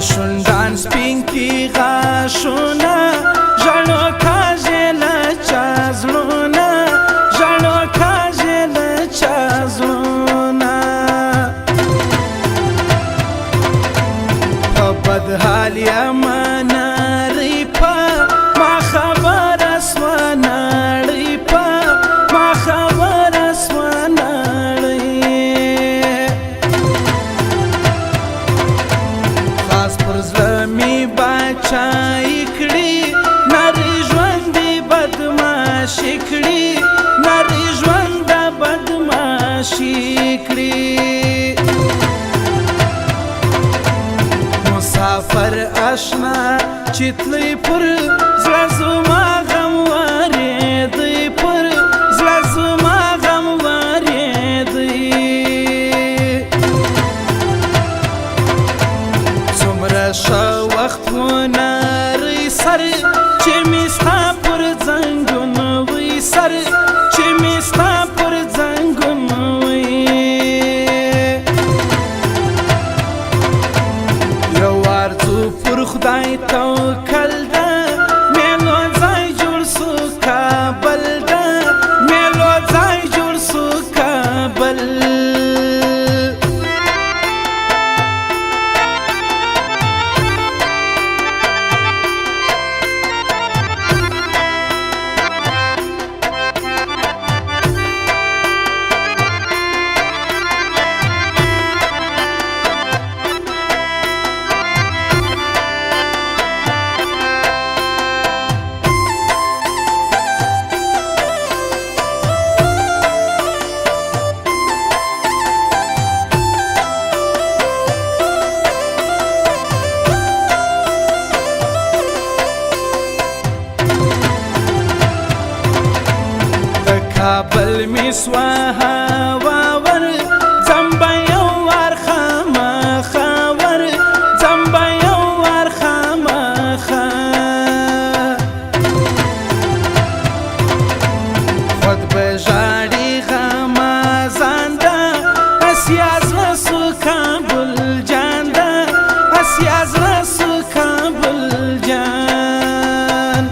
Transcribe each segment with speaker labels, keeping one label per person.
Speaker 1: شونډان سپین کی غاښونه ژړو کاږي له چا زړونه ژړو کاږي له چا زړونه په بد حال یمه نړۍ په ما خبره سوه نړۍ په ما خبره سوه نړۍ می بچای کړي نری ژوند بدمعشي کړي نری ژوند بدمعشي کړي مسافر آشنا چتلی پر زړه زما غم ورېدی پر زړه زما غم ورېدی څومره ښه وخت و نری سر چې مې ستا پر زنګون وی سر چې مې ستا پر زنګون وی یو ارزو پر خدای توکل ده میلو ځای جوړ سو کابل ده میلو ځای جوړ سو کابل کابل می سوا هوا ور زمبا یو ور خامخا ور زمبا یو ور خامخا خود بژاړي غمازان ده اسیا زړه سو کابل جان ده اسیا زړه سو کابل جان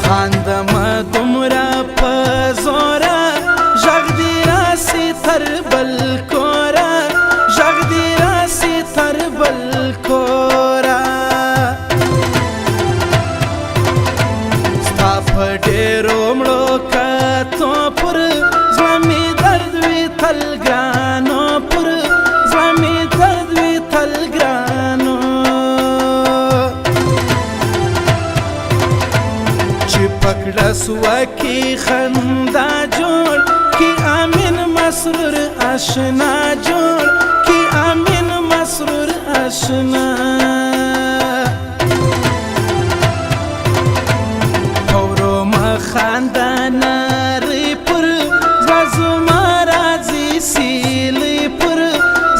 Speaker 1: خاندم دومره په زوره غږ دې راسي تر بل کوره غږ دې راسي تر بل کوره ستا په ډېرو مړو کتو پر زړه مې درد وي تل ګرانو پر زړه مې درد وي تل ګرانو پکړه سوه کی خندا جوړ کی امین مسرور آشنا جوړ کی امین مسرور آشنا اورو مخاندا نری پر زړه زما راځي سیلی پر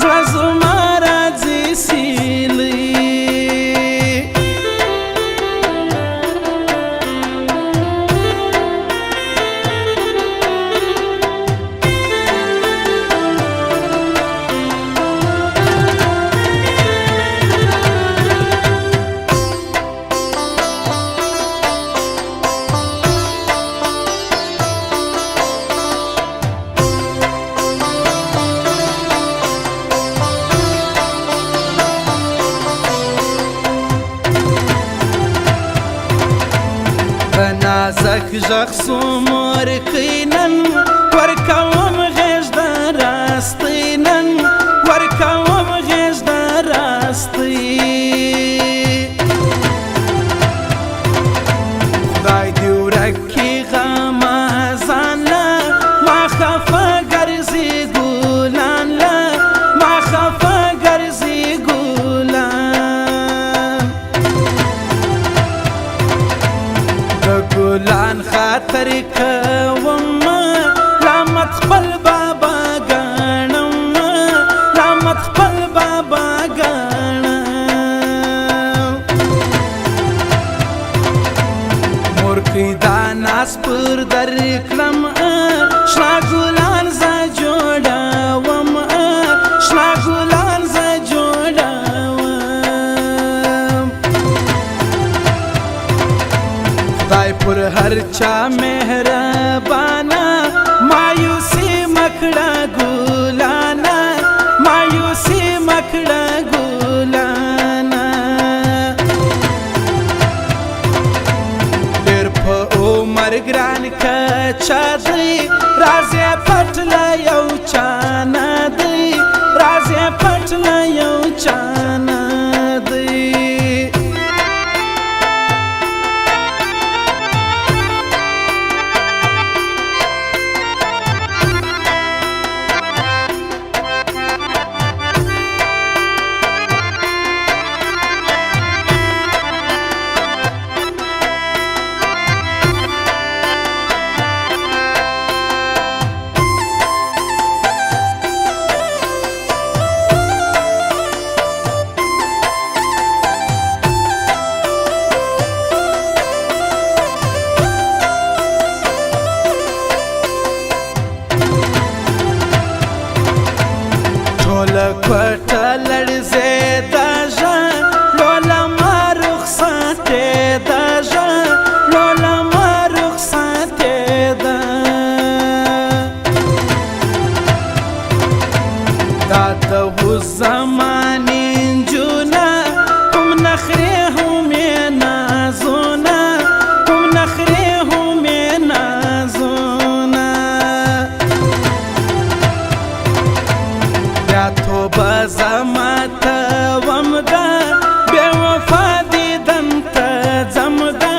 Speaker 1: زړه زما راځي سیلی نازک غږ سو مور کینن ورکوم غېږ د راستۍ نن ورکوم غېږ د راستۍ خدای دې ورک کړي غم ځان خاطر کوم لامت خپل بابا ګڼم لامت خپل بابا ګڼم مورکۍ دا ناس پر در کړم شنه ګلان زه جوړوم شنه ګلان زه جوړوم خدای پر هر چا مهربانا مایوسي مکړه ګلانا مایوسي مکړه ګلانا ډېر په عمر ګران کچا دی راز یې پټ له یو چا نه دی راز یې پټ له یو چا نه دی کوټه لړزېده ژړ لوله ما رخصتېده ژړ لوله ما رخصتېده دا د اوس زمانې نجونه کوم نخرې هم یې نازونه کوم نخرې هم یې نازونه بیا توبه زما ته وم ده بې وفا دیدن ته ځم ده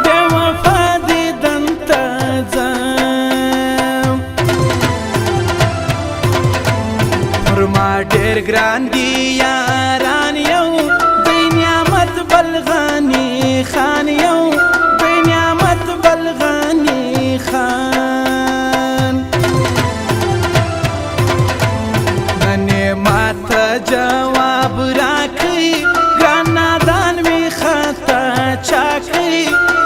Speaker 1: بې وفا دیدن ته ځم پر ما ډېر ګران دي یاران یو دی نعمت بلغني خان یو دی نعمت بلغني خان ماته جواب راکړي ګران نادان می خطا چا کړي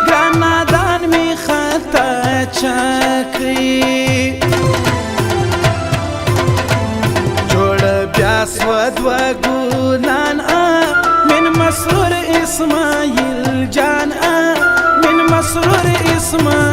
Speaker 1: ګران نادان می خطا چا کړي جوړ بیا سوه دوه ګلان من مسرور اسماعیل جان من مسرور اسماعیل